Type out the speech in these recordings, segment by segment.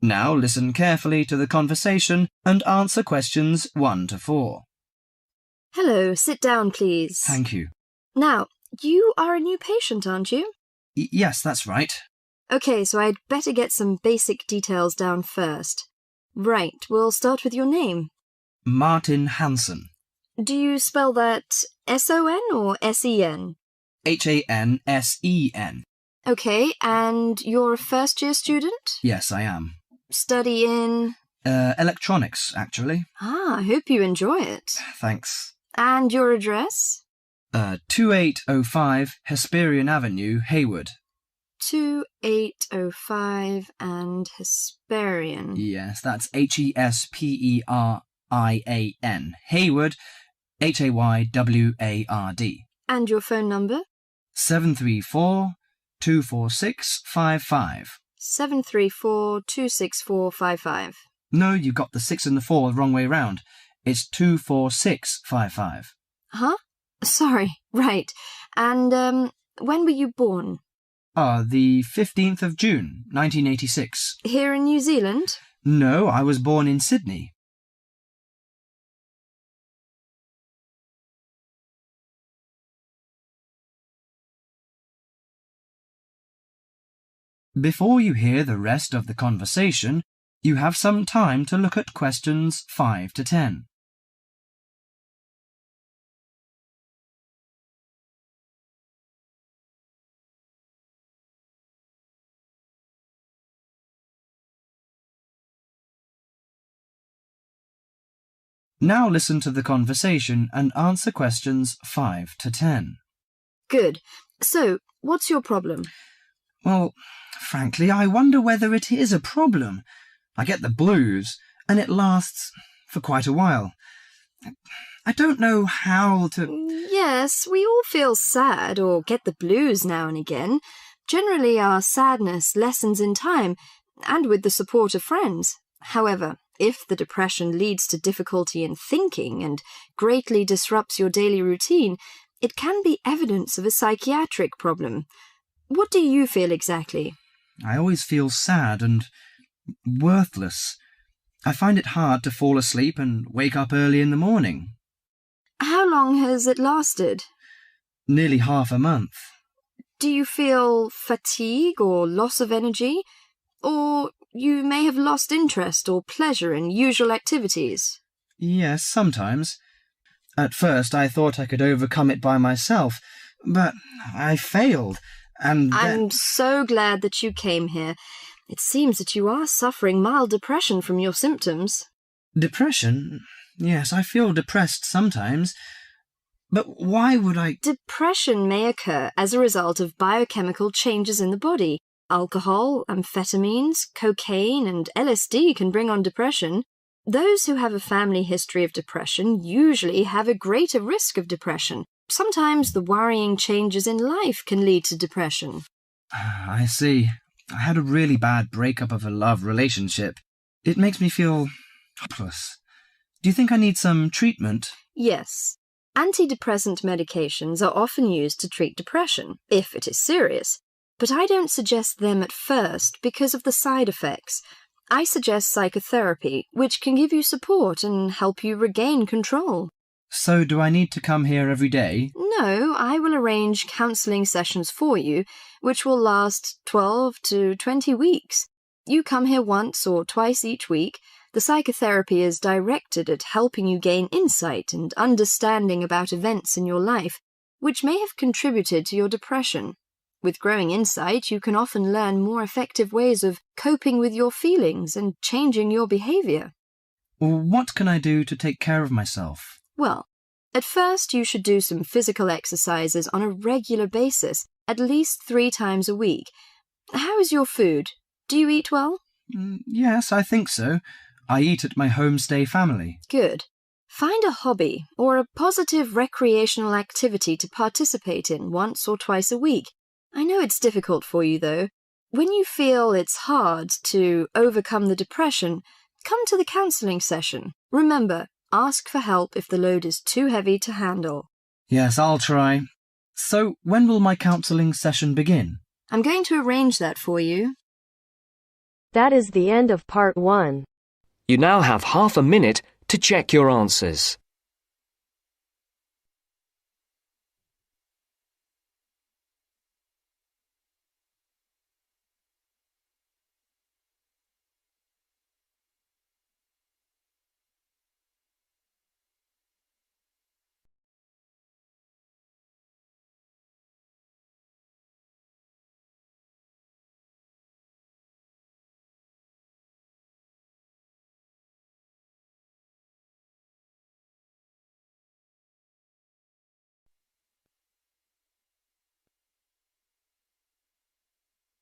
Now listen carefully to the conversation and answer questions 1 to 4. Hello, sit down, please. Thank you. Now, you are a new patient, aren't you? Yes, that's right. Okay, so I'd better get some basic details down first. Right, we'll start with your name. Martin Hansen. Do you spell that S-O-N or S-E-N? Hansen. Okay, and you're a first-year student? Yes, I am. Study in? Electronics, actually. I hope you enjoy it. Thanks. And your address? 2805 Hesperian Avenue, Hayward. 2805 and Hesperian. Yes, that's Hesperian. Hayward, Hayward. And your phone number? 734-246-55. 734-26455. No, you got the 6 and the 4 the wrong way round. It's 24655. Huh? Sorry, right. And, when were you born? The 15th of June, 1986. Here in New Zealand? No, I was born in Sydney. Before you hear the rest of the conversation, you have some time to look at questions 5 to 10. Now listen to the conversation and answer questions 5 to 10. Good. So, what's your problem? Well, frankly, I wonder whether it is a problem. I get the blues, and it lasts for quite a while. I don't know how to... Yes, we all feel sad or get the blues now and again. Generally, our sadness lessens in time, and with the support of friends. However, if the depression leads to difficulty in thinking and greatly disrupts your daily routine, it can be evidence of a psychiatric problem. What do you feel exactly? I always feel sad and worthless. I find it hard to fall asleep and wake up early in the morning. How long has it lasted? Nearly half a month. Do you feel fatigue or loss of energy? Or you may have lost interest or pleasure in usual activities? Yes, sometimes. At first I thought I could overcome it by myself, but I failed, and I'm so glad that you came here. It seems that you are suffering mild depression from your symptoms. Depression? Yes, I feel depressed sometimes. But why would I... Depression may occur as a result of biochemical changes in the body. Alcohol, amphetamines, cocaine, and LSD can bring on depression. Those who have a family history of depression usually have a greater risk of depression. Sometimes the worrying changes in life can lead to depression. I see. I had a really bad breakup of a love relationship. It makes me feel hopeless. Do you think I need some treatment? Yes. Antidepressant medications are often used to treat depression, if it is serious. But I don't suggest them at first because of the side effects. I suggest psychotherapy, which can give you support and help you regain control. So do I need to come here every day? No, I will arrange counselling sessions for you, which will last 12 to 20 weeks. You come here once or twice each week. The psychotherapy is directed at helping you gain insight and understanding about events in your life, which may have contributed to your depression. With growing insight, you can often learn more effective ways of coping with your feelings and changing your behaviour. What can I do to take care of myself? Well, at first you should do some physical exercises on a regular basis, at least 3 times a week. How is your food? Do you eat well? Yes, I think so. I eat at my homestay family. Good. Find a hobby or a positive recreational activity to participate in once or twice a week. I know it's difficult for you, though. When you feel it's hard to overcome the depression, come to the counselling session. Remember, ask for help if the load is too heavy to handle. Yes, I'll try. So, when will my counselling session begin? I'm going to arrange that for you. That is the end of part 1. You now have half a minute to check your answers.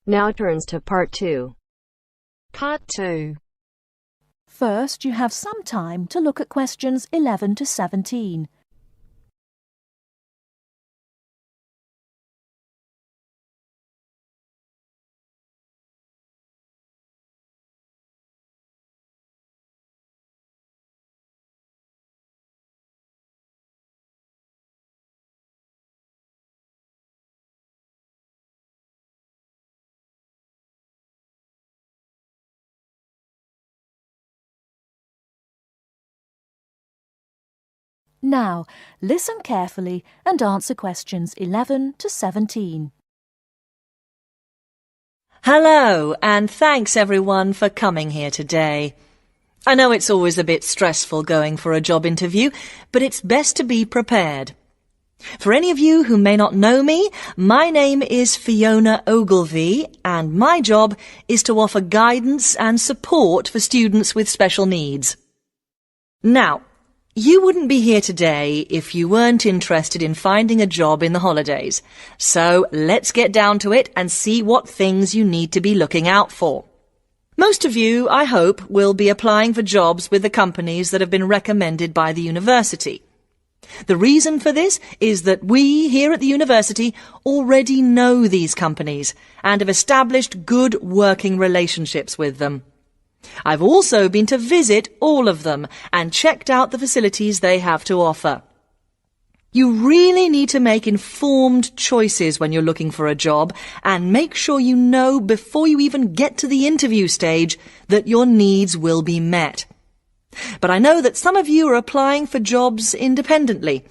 Now turns to part 2. Part 2. First, you have some time to look at questions 11 to 17. Now, listen carefully and answer questions 11 to 17. Hello, and thanks everyone for coming here today. I know it's always a bit stressful going for a job interview, but it's best to be prepared. For any of you who may not know me, my name is Fiona Ogilvie, and my job is to offer guidance and support for students with special needs. Now, you wouldn't be here today if you weren't interested in finding a job in the holidays. So let's get down to it and see what things you need to be looking out for. Most of you, I hope, will be applying for jobs with the companies that have been recommended by the university. The reason for this is that we here at the university already know these companies and have established good working relationships with them. I've also been to visit all of them and checked out the facilities they have to offer. You really need to make informed choices when you're looking for a job and make sure you know before you even get to the interview stage that your needs will be met. But I know that some of you are applying for jobs independently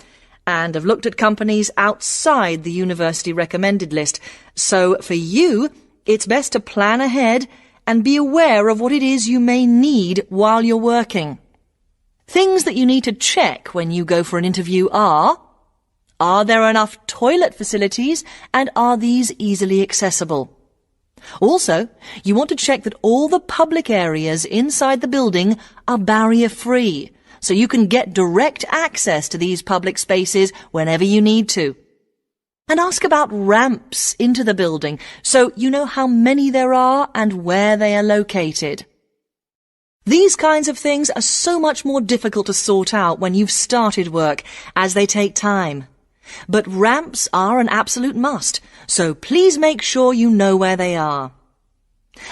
and have looked at companies outside the university recommended list. So for you, it's best to plan ahead and be aware of what it is you may need while you're working. Things that you need to check when you go for an interview are there enough toilet facilities and are these easily accessible? Also, you want to check that all the public areas inside the building are barrier-free, so you can get direct access to these public spaces whenever you need to. And ask about ramps into the building, so you know how many there are and where they are located. These kinds of things are so much more difficult to sort out when you've started work, as they take time. But ramps are an absolute must, so please make sure you know where they are.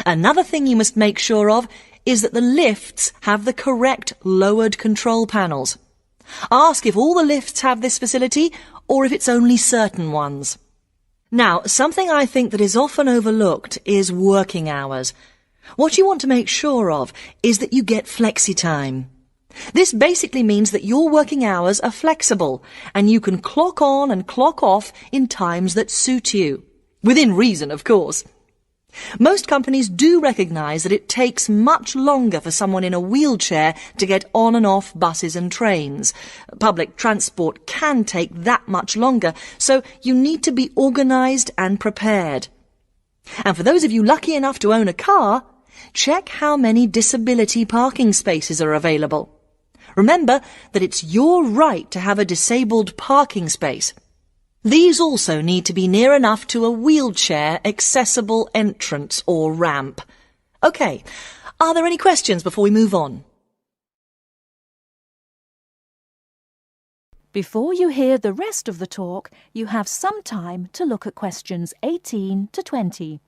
Another thing you must make sure of is that the lifts have the correct lowered control panels. Ask if all the lifts have this facility or if it's only certain ones. Now, something I think that is often overlooked is working hours. What you want to make sure of is that you get flexi time. This basically means that your working hours are flexible and you can clock on and clock off in times that suit you. Within reason, of course. Most companies do recognise that it takes much longer for someone in a wheelchair to get on and off buses and trains. Public transport can take that much longer, so you need to be organised and prepared. And for those of you lucky enough to own a car, check how many disability parking spaces are available. Remember that it's your right to have a disabled parking space. These also need to be near enough to a wheelchair accessible entrance or ramp. OK, are there any questions before we move on? Before you hear the rest of the talk, you have some time to look at questions 18 to 20.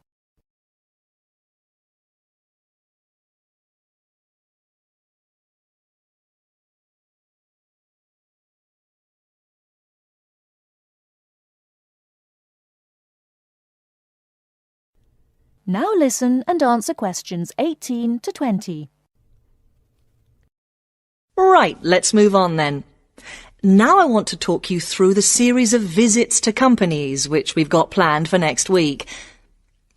Now listen and answer questions 18 to 20. Right, let's move on then. Now I want to talk you through the series of visits to companies which we've got planned for next week.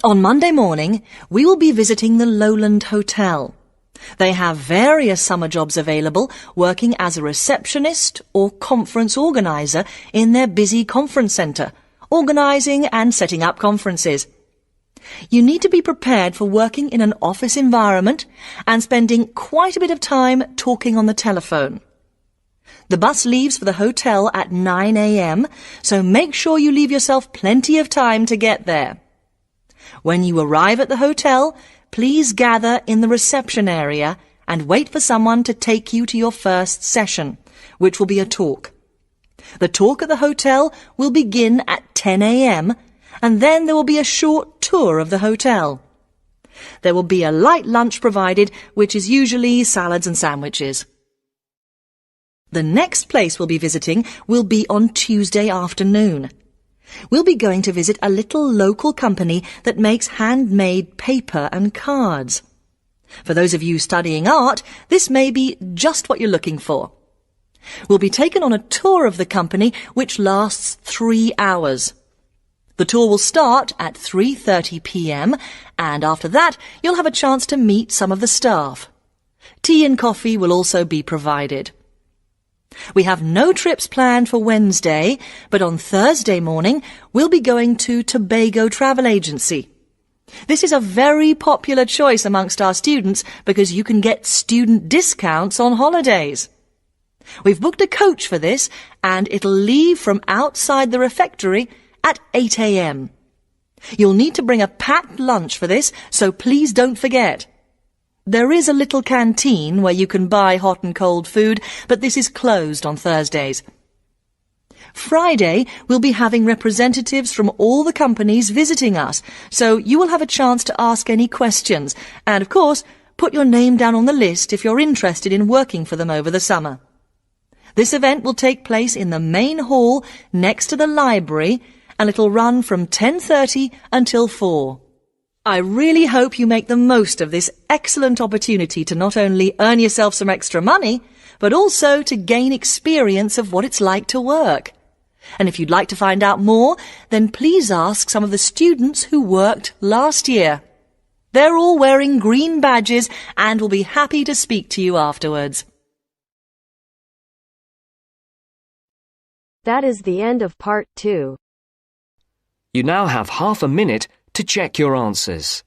On Monday morning, we will be visiting the Lowland Hotel. They have various summer jobs available, working as a receptionist or conference organiser in their busy conference centre, organising and setting up conferences. You need to be prepared for working in an office environment and spending quite a bit of time talking on the telephone. The bus leaves for the hotel at 9 a.m, so make sure you leave yourself plenty of time to get there. When you arrive at the hotel, please gather in the reception area and wait for someone to take you to your first session, which will be a talk. The talk at the hotel will begin at 10 a.m, and then there will be a short tour of the hotel. There will be a light lunch provided, which is usually salads and sandwiches. The next place we'll be visiting will be on Tuesday afternoon. We'll be going to visit a little local company that makes handmade paper and cards. For those of you studying art, this may be just what you're looking for. We'll be taken on a tour of the company which lasts 3 hours. The tour will start at 3:30 p.m, and after that you'll have a chance to meet some of the staff. Tea and coffee will also be provided. We have no trips planned for Wednesday, but on Thursday morning we'll be going to Tobago Travel Agency. This is a very popular choice amongst our students because you can get student discounts on holidays. We've booked a coach for this, and it'll leave from outside the refectory at 8 a.m. You'll need to bring a packed lunch for this, so please don't forget. There is a little canteen where you can buy hot and cold food, but this is closed on Thursdays. Friday, we'll be having representatives from all the companies visiting us, so you will have a chance to ask any questions, and of course, put your name down on the list if you're interested in working for them over the summer. This event will take place in the main hall next to the library, and it'll run from 10:30 until 4. I really hope you make the most of this excellent opportunity to not only earn yourself some extra money, but also to gain experience of what it's like to work. And if you'd like to find out more, then please ask some of the students who worked last year. They're all wearing green badges and will be happy to speak to you afterwards. That is the end of part 2. You now have half a minute to check your answers.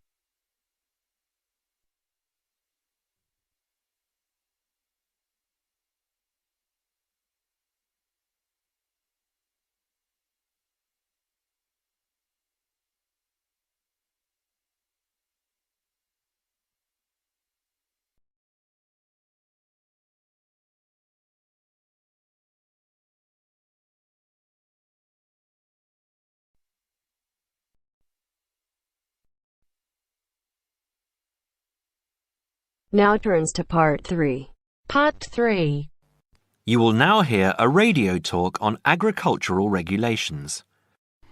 Now turns to part 3. Part 3. You will now hear a radio talk on agricultural regulations.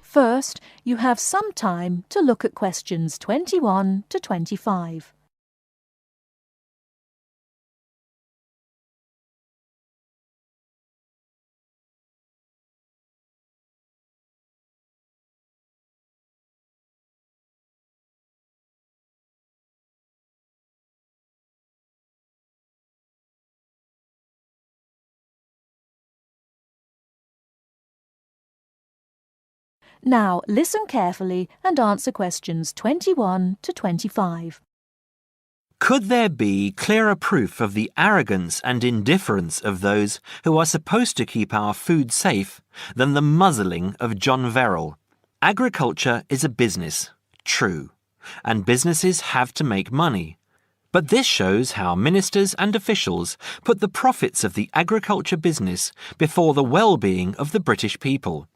First, you have some time to look at questions 21 to 25. Now listen carefully and answer questions 21 to 25. Could there be clearer proof of the arrogance and indifference of those who are supposed to keep our food safe than the muzzling of John Verrill? Agriculture is a business, true, and businesses have to make money. But this shows how ministers and officials put the profits of the agriculture business before the well-being of the British people.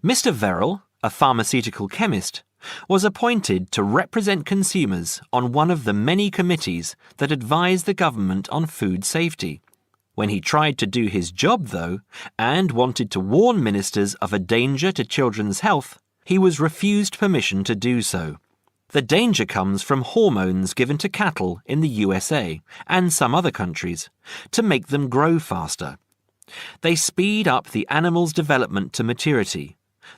Mr. Verrill, a pharmaceutical chemist, was appointed to represent consumers on one of the many committees that advise the government on food safety. When he tried to do his job, though, and wanted to warn ministers of a danger to children's health, he was refused permission to do so. The danger comes from hormones given to cattle in the USA and some other countries to make them grow faster. They speed up the animal's development to maturity,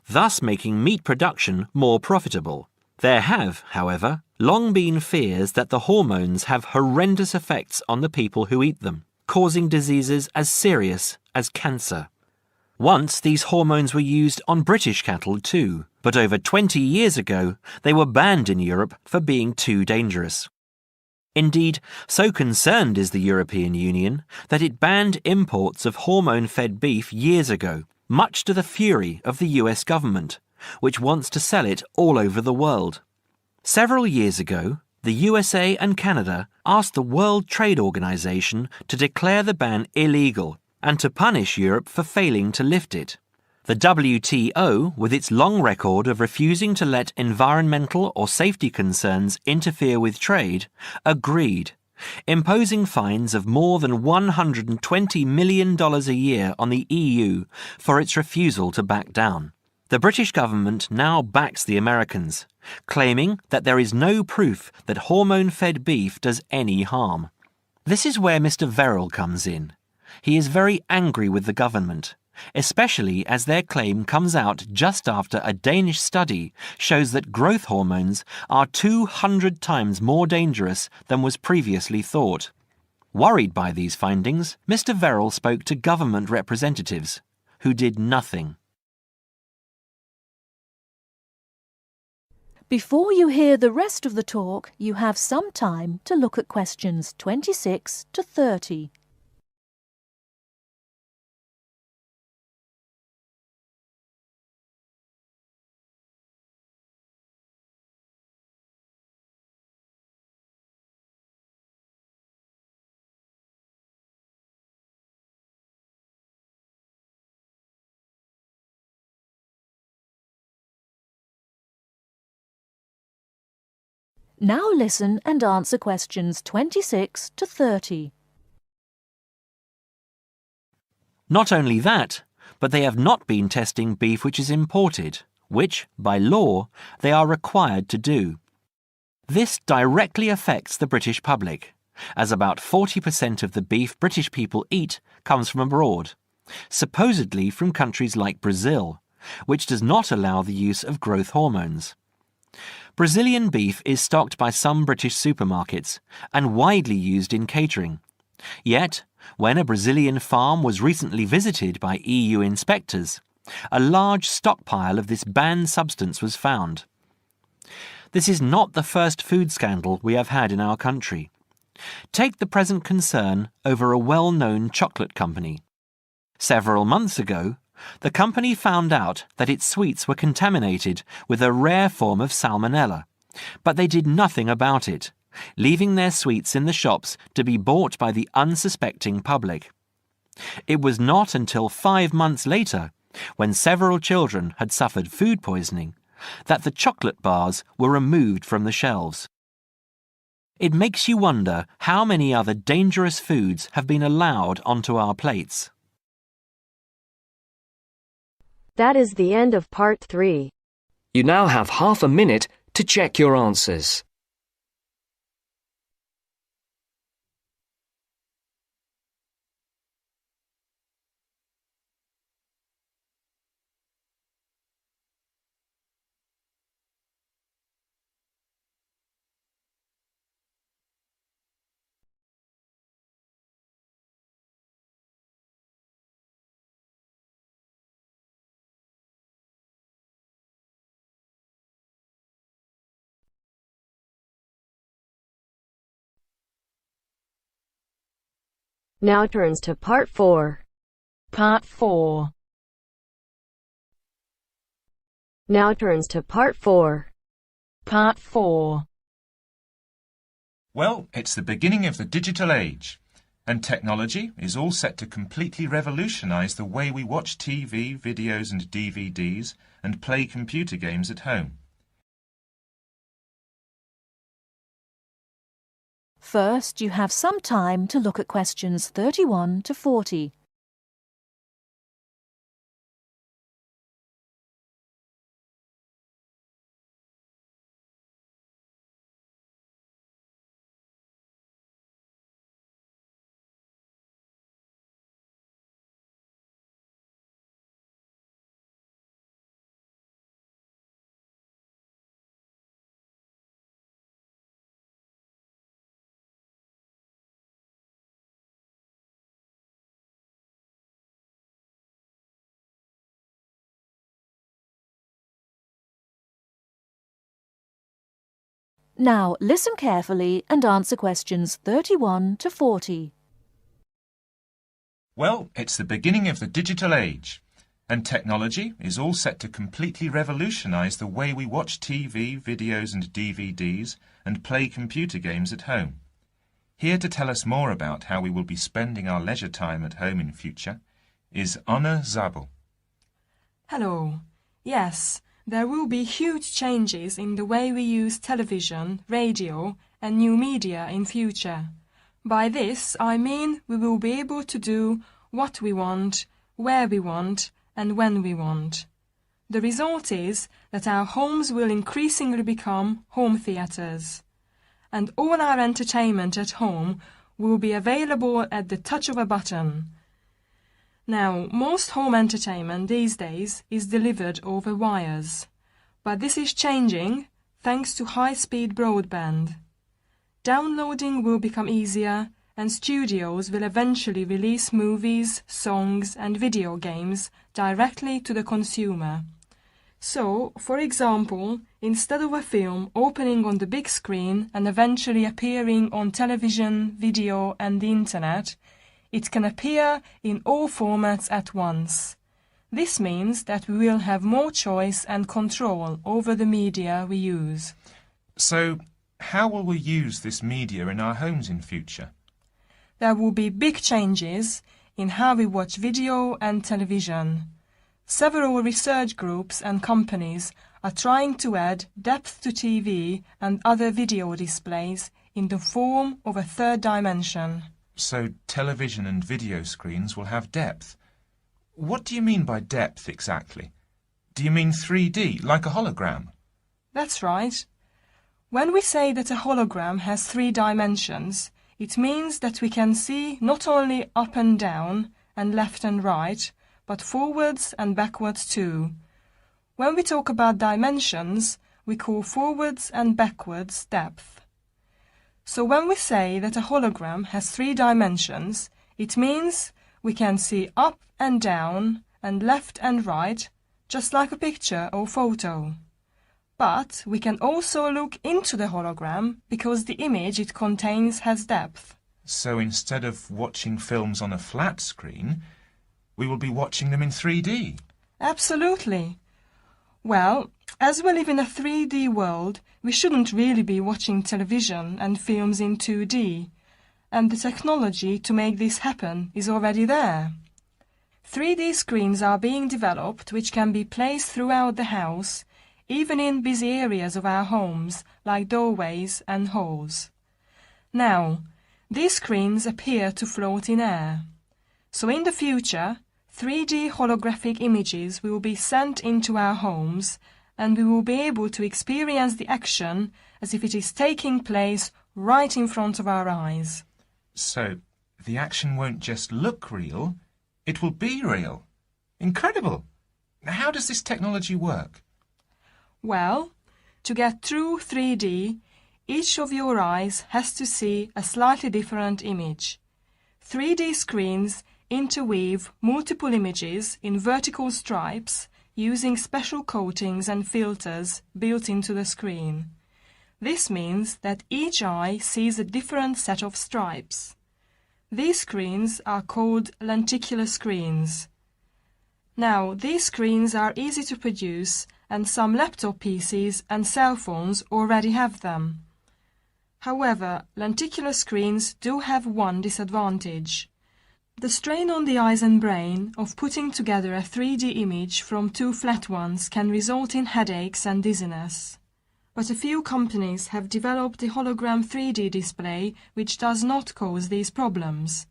thus making meat production more profitable. There have, however, long been fears that the hormones have horrendous effects on the people who eat them, causing diseases as serious as cancer. Once these hormones were used on British cattle too, but over 20 years ago they were banned in Europe for being too dangerous. Indeed, so concerned is the European Union that it banned imports of hormone-fed beef years ago, much to the fury of the US government, which wants to sell it all over the world. Several years ago, the USA and Canada asked the World Trade Organization to declare the ban illegal and to punish Europe for failing to lift it. The WTO, with its long record of refusing to let environmental or safety concerns interfere with trade, agreed, imposing fines of more than $120 million a year on the EU for its refusal to back down. The British government now backs the Americans, claiming that there is no proof that hormone-fed beef does any harm. This is where Mr. Verrill comes in. He is very angry with the government, especially as their claim comes out just after a Danish study shows that growth hormones are 200 times more dangerous than was previously thought. Worried by these findings, Mr. Verrill spoke to government representatives, who did nothing. Before you hear the rest of the talk, you have some time to look at questions 26 to 30. Now listen and answer questions 26 to 30. Not only that, but they have not been testing beef which is imported, which, by law, they are required to do. This directly affects the British public, as about 40% of the beef British people eat comes from abroad, supposedly from countries like Brazil, which does not allow the use of growth hormones. Brazilian beef is stocked by some British supermarkets and widely used in catering. Yet, when a Brazilian farm was recently visited by EU inspectors, a large stockpile of this banned substance was found. This is not the first food scandal we have had in our country. Take the present concern over a well-known chocolate company. Several months ago, the company found out that its sweets were contaminated with a rare form of salmonella, but they did nothing about it, leaving their sweets in the shops to be bought by the unsuspecting public. It was not until 5 months later, when several children had suffered food poisoning, that the chocolate bars were removed from the shelves. It makes you wonder how many other dangerous foods have been allowed onto our plates. That is the end of part 3. You now have half a minute to check your answers. Now turns to part 4. Part 4. Now turns to part 4. Part 4. Well, it's the beginning of the digital age, and technology is all set to completely revolutionize the way we watch TV, videos and DVDs and play computer games at home. First, you have some time to look at questions 31 to 40. Now listen carefully and answer questions 31 to 40. Well, it's the beginning of the digital age, and technology is all set to completely revolutionise the way we watch TV, videos and DVDs and play computer games at home. Here to tell us more about how we will be spending our leisure time at home in future is Anna Zabel. Hello. Yes, there will be huge changes in the way we use television, radio and new media in future. By this, I mean we will be able to do what we want, where we want and when we want. The result is that our homes will increasingly become home theatres, and all our entertainment at home will be available at the touch of a button. Now, most home entertainment these days is delivered over wires, but this is changing thanks to high-speed broadband. Downloading will become easier, and studios will eventually release movies, songs and video games directly to the consumer. So, for example, instead of a film opening on the big screen and eventually appearing on television, video and the internet, it can appear in all formats at once. This means that we will have more choice and control over the media we use. So, how will we use this media in our homes in future? There will be big changes in how we watch video and television. Several research groups and companies are trying to add depth to TV and other video displays in the form of a third dimension. So television and video screens will have depth. What do you mean by depth exactly? Do you mean 3D, like a hologram? That's right. When we say that a hologram has 3 dimensions, it means that we can see not only up and down and left and right, but forwards and backwards too. When we talk about dimensions, we call forwards and backwards depth. So when we say that a hologram has 3 dimensions, it means we can see up and down and left and right, just like a picture or photo. But we can also look into the hologram because the image it contains has depth. So instead of watching films on a flat screen, we will be watching them in 3D? Absolutely. Well, as we live in a 3D world, we shouldn't really be watching television and films in 2D, and the technology to make this happen is already there. 3D screens are being developed which can be placed throughout the house, even in busy areas of our homes, like doorways and halls. Now, these screens appear to float in air. So in the future, 3D holographic images will be sent into our homes, and we will be able to experience the action as if it is taking place right in front of our eyes. So, the action won't just look real, it will be real. Incredible! How does this technology work? Well, to get true 3D, each of your eyes has to see a slightly different image. 3D screens interweave multiple images in vertical stripes using special coatings and filters built into the screen. This means that each eye sees a different set of stripes. These screens are called lenticular screens. Now, these screens are easy to produce, and some laptop PCs and cell phones already have them. However, lenticular screens do have one disadvantage. The strain on the eyes and brain of putting together a 3D image from 2 flat ones can result in headaches and dizziness. But a few companies have developed a hologram 3D display which does not cause these problems.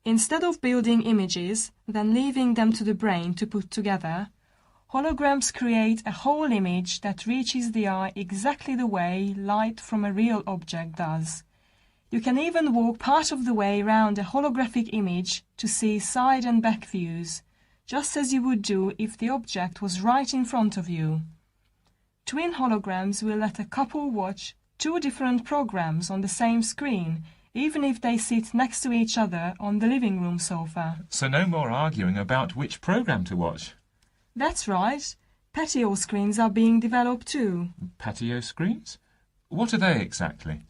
Instead of building images, then leaving them to the brain to put together, holograms create a whole image that reaches the eye exactly the way light from a real object does. You can even walk part of the way around a holographic image to see side and back views, just as you would do if the object was right in front of you. Twin holograms will let a couple watch 2 different programs on the same screen, even if they sit next to each other on the living room sofa. So no more arguing about which program to watch. That's right. Patio screens are being developed too. Patio screens? What are they exactly?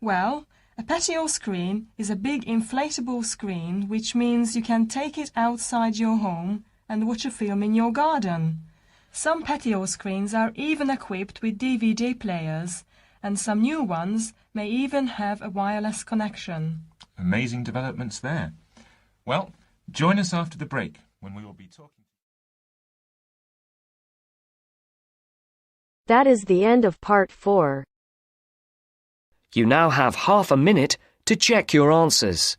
Well, a patio screen is a big inflatable screen, which means you can take it outside your home and watch a film in your garden. Some patio screens are even equipped with DVD players, and some new ones may even have a wireless connection. Amazing developments there. Well, join us after the break when we will be talking. That is the end of part 4. You now have half a minute to check your answers.